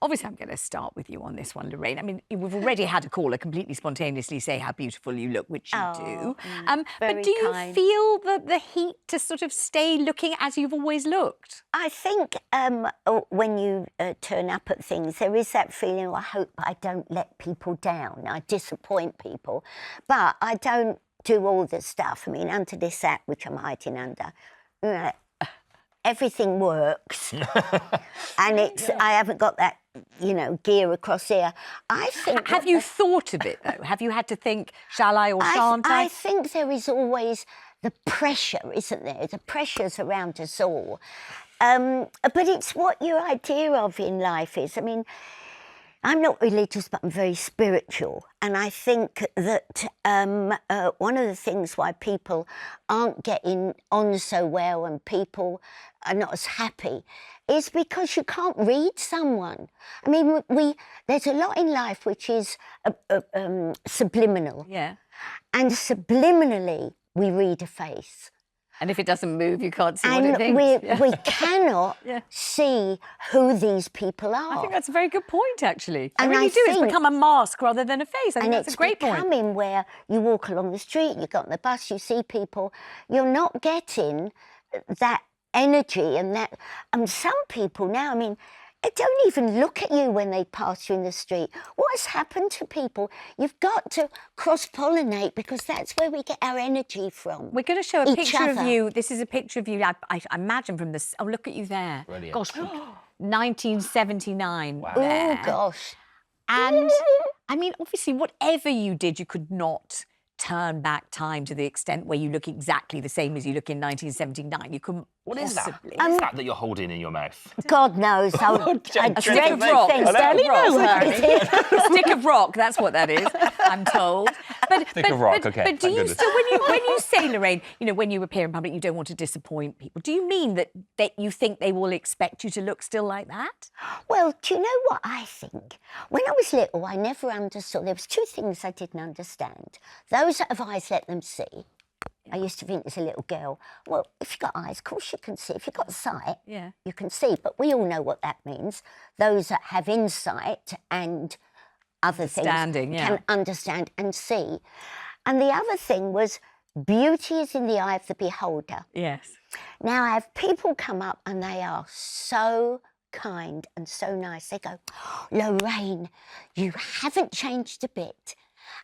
Obviously, I'm going to start with you on this one, Lorraine. I mean, we've already had a caller completely spontaneously say how beautiful you look, which you do. But do you feel the heat to sort of stay looking as you've always looked? I think when you turn up at things, there is that feeling, I hope I don't let people down, I disappoint people. But I don't do all the stuff. I mean, under this hat, which I'm hiding under, everything works. And I haven't got that, gear across here. I think... Have you thought of it, though? Have you had to think, shall I or shan't I? I think there is always the pressure, isn't there? The pressure's around us all. But it's what your idea of in life is. I mean, I'm not religious, but I'm very spiritual. And I think that one of the things why people aren't getting on so well and people are not as happy is because you can't read someone. I mean, there's a lot in life which is subliminal. Yeah. And subliminally, we read a face. And if it doesn't move, you can't see what it thinks. And we cannot see who these people are. I think that's a very good point, actually. And I really do. It's become a mask rather than a face. I think that's a great point. And it's becoming where you walk along the street, you get on the bus, you see people, you're not getting that energy and that... And some people now, I mean, they don't even look at you when they pass you in the street. What has happened to people? You've got to cross-pollinate because that's where we get our energy from. We're going to show a picture of you. This is a picture of you, I imagine, from this... Oh, look at you there. Brilliant. Gosh, 1979. Wow. Oh, gosh. And, I mean, obviously, whatever you did, you could not turn back time to the extent where you look exactly the same as you look in 1979. You couldn't What is that? possibly... What is that you're holding in your mouth? God knows. A stick of rock. A stick of rock, that's what that is, I'm told. Stick of rock, OK. But do you still, when you say, Lorraine, when you appear in public, you don't want to disappoint people, do you mean that you think they will expect you to look still like that? Well, do you know what I think? When I was little, I never understood. There was two things I didn't understand. Those that have eyes, let them see. I used to think as a little girl, well, if you've got eyes, of course you can see. If you've got sight, you can see. But we all know what that means. Those that have insight and other things can understand and see. And the other thing was beauty is in the eye of the beholder. Yes. Now, I have people come up and they are so kind and so nice. They go, Lorraine, you haven't changed a bit.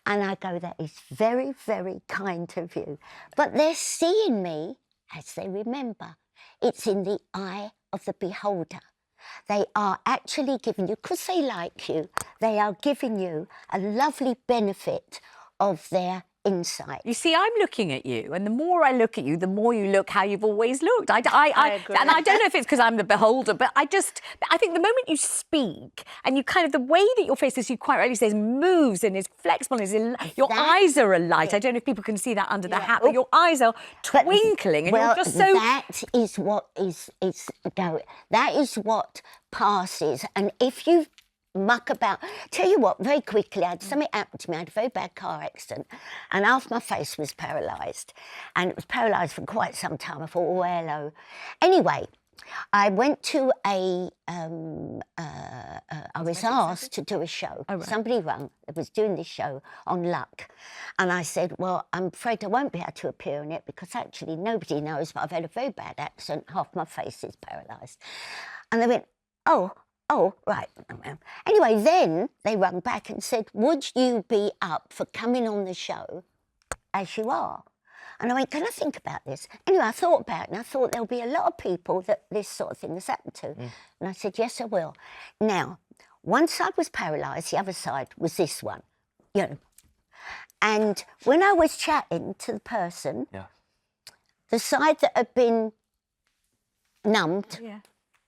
And I go, that is very, very kind of you. But they're seeing me as they remember. It's in the eye of the beholder. They are actually giving you, because they like you, they are giving you a lovely benefit of their insight. You see, I'm looking at you, and the more I look at you, the more you look how you've always looked. I agree. And I don't know if it's because I'm the beholder, but I think the moment you speak and you kind of, the way that your face, as you quite rightly say, moves and is flexible, your eyes are alight. I don't know if people can see that under the hat, but your eyes are twinkling, and you're just so... that is what that is what passes. And if you muck about. Tell you what, very quickly, something happened to me. I had a very bad car accident and half my face was paralysed. And it was paralysed for quite some time. I thought, oh, hello. Anyway, I went to I was asked to do a show. Oh, right. Somebody rang that was doing this show on luck. And I said, well, I'm afraid I won't be able to appear in it because actually nobody knows, but I've had a very bad accident. Half my face is paralysed. And they went, oh, right. Anyway, then they rang back and said, would you be up for coming on the show as you are? And I went, can I think about this? Anyway, I thought about it, and I thought there'll be a lot of people that this sort of thing has happened to. And I said, yes, I will. Now, one side was paralysed, the other side was this one, And when I was chatting to the person, the side that had been numbed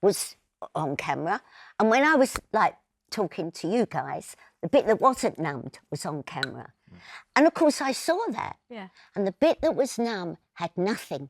was on camera. And when I was, like, talking to you guys, the bit that wasn't numbed was on camera. And, of course, I saw that. And the bit that was numb had nothing.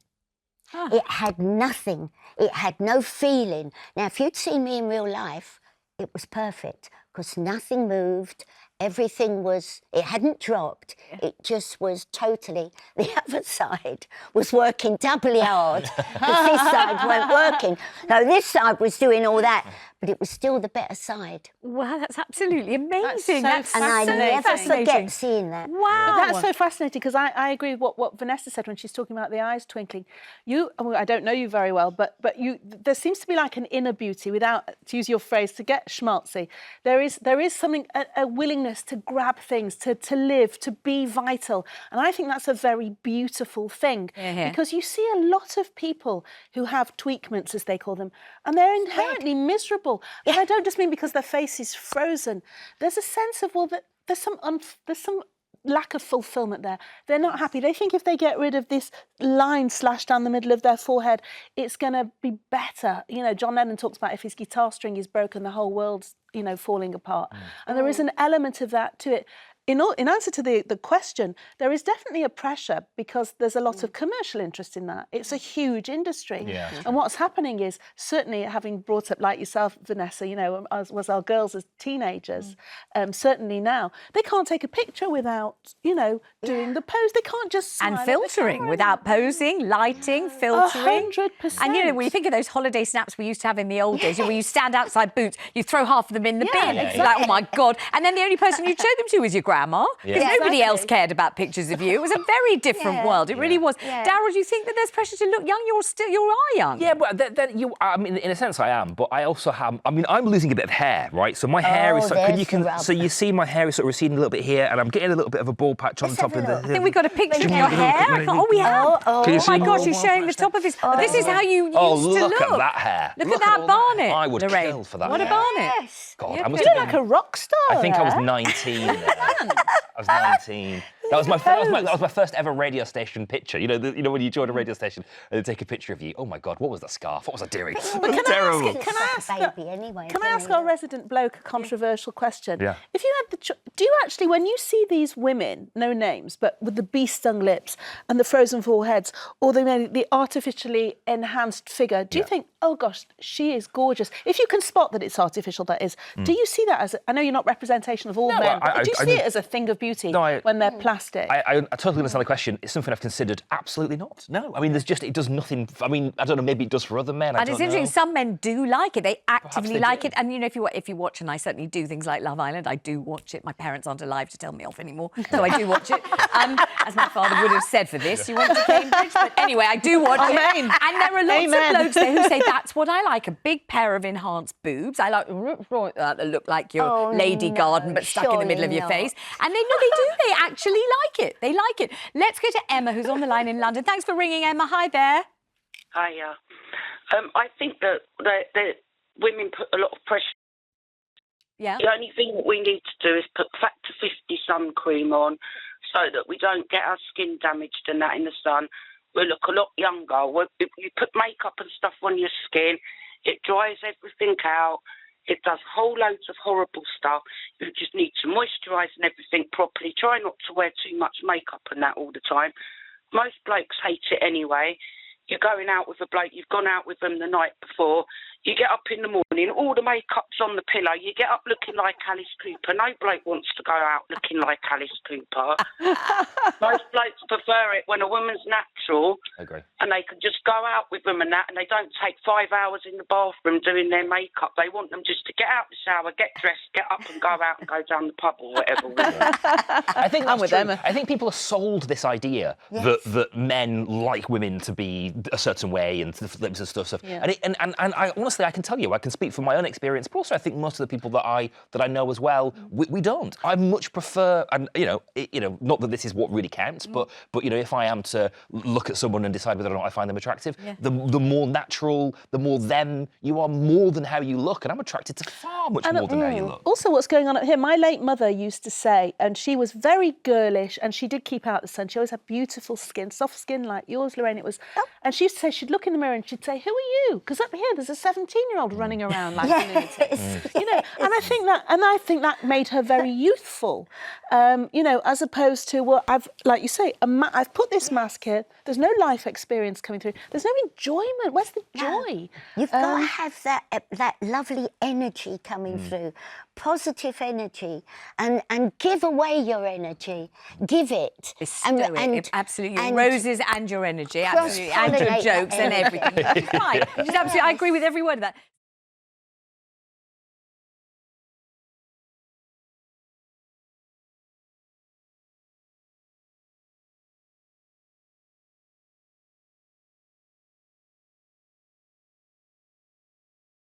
It had nothing. It had no feeling. Now, if you'd seen me in real life, it was perfect because nothing moved. everything was, it hadn't dropped. It just was totally, the other side was working doubly hard because this side weren't working. So this side was doing all that, but it was still the better side. Wow, that's absolutely amazing. That's And I never forget seeing that. Wow. But that's so fascinating because I agree with what Vanessa said when she's talking about the eyes twinkling. I don't know you very well, but there seems to be like an inner beauty, without, to use your phrase, to get schmaltzy. There is something, a willingness to grab things, to live, to be vital. And I think that's a very beautiful thing because you see a lot of people who have tweakments, as they call them, and they're inherently miserable. And I don't just mean because their face is frozen. There's a sense of, well, that there's some lack of fulfillment there. They're not happy. They think if they get rid of this line slashed down the middle of their forehead, it's going to be better. You know, John Lennon talks about if his guitar string is broken, the whole world's, falling apart. And there is an element of that to it. In answer to the question, there is definitely a pressure because there's a lot of commercial interest in that. It's a huge industry. Yeah. And what's happening is, certainly having brought up, like yourself, Vanessa, as was our girls as teenagers, certainly now, they can't take a picture without, doing the pose. They can't just smile And at the filtering, camera. without posing, lighting, filtering. 100%. And, when you think of those holiday snaps we used to have in the old days, where you stand outside Boots, you throw half of them in the bin. exactly. You're like, oh, my God. And then the only person you'd show them to was your grandma, because nobody else Exactly. cared about pictures of you. It was a very different world. It really was. Yeah. Darryl, do you think that there's pressure to look young? You are young. Yeah, but I mean, in a sense, I am. But I also have. I mean, I'm losing a bit of hair, right? So my hair is. So you see, my hair is sort of receding a little bit here, and I'm getting a little bit of a bald patch on the top of the. I think we got a picture of your hair. Oh, we have. Oh my gosh, he's showing the top of his. This is how you used to look. Look at that hair. Look at that barnet. I would Lorraine. kill for that. What a hair. barnet. Yes. God, Yeah, I must You have look been, like a rock star. I think I was there. 19. I was 19. That was my first ever radio station picture. When you join a radio station and they take a picture of you. Oh my God, what was that scarf? What was I doing? But Terrible. Can I ask Baby anyway. Can I ask our resident bloke a controversial question? Yeah. If you had do you actually, when you see these women, no names, but with the bee-stung lips and the frozen foreheads, or the artificially enhanced figure, do you think, oh gosh, she is gorgeous? If you can spot that it's artificial, that is, do you see that as? I know you're not representation of all men, but do you see it as a thing of beauty when they're plastic? I totally understand the question. It's something I've considered. Absolutely not. No. I mean, it does nothing. I mean, I don't know. Maybe it does for other men. And it's interesting. Some men do like it. They actively they like do. it. And if you watch, and I certainly do things like Love Island, I do watch it. My parents aren't alive to tell me off anymore, so I do watch it. As my father would have said for this, you went to Cambridge. But anyway, I do watch it. And there are lots of blokes there who say that's what I like: a big pair of enhanced boobs. I like that look like your Lady Garden, but stuck in the middle of your face. And they do. They actually like it. They like it. Let's go to Emma, who's on the line in London. Thanks for ringing, Emma. Hi there. Hiya. I think that women put a lot of pressure. Yeah. The only thing that we need to do is put factor 50 sun cream on so that we don't get our skin damaged and that in the sun. We look a lot younger. If you put makeup and stuff on your skin, it dries everything out. It does whole loads of horrible stuff. You just need to moisturise and everything properly. Try not to wear too much makeup and that all the time. Most blokes hate it anyway. You're going out with a bloke, you've gone out with them the night before. You get up in the morning, all the makeup's on the pillow. You get up looking like Alice Cooper. No bloke wants to go out looking like Alice Cooper. Most blokes prefer it when a woman's natural. I agree. And they can just go out with them and that, and they don't take 5 hours in the bathroom doing their makeup. They want them just to get out the shower, get dressed, get up and go out and go down the pub or whatever. I think that's with true. Emma. I think people are sold this idea that men like women to be a certain way and the lips and stuff. Yeah. And I honestly, I can tell you, I can speak from my own experience, but also I think most of the people that I know as well, we don't. I much prefer, and not that this is what really counts, but if I am to look at someone and decide whether or not I find them attractive, the more natural, the more them you are, more than how you look, and I'm attracted to far much more than how you look. Also, what's going on up here, my late mother used to say, and she was very girlish, and she did keep out the sun. She always had beautiful skin, soft skin like yours, Lorraine. And she used to say, she'd look in the mirror and she'd say, who are you? Because up here there's a 17-year-old running around like a lunatic. You know, and I think that made her very youthful. You know, as opposed to, well, like you say, I've put this mask here. There's no life experience coming through. There's no enjoyment. Where's the joy? You've got to have that lovely energy coming through, positive energy, and give away your energy. Give it. Absolutely. Your roses and your energy, absolutely, and your jokes and everything. Right. Absolutely. I agree with every word of that.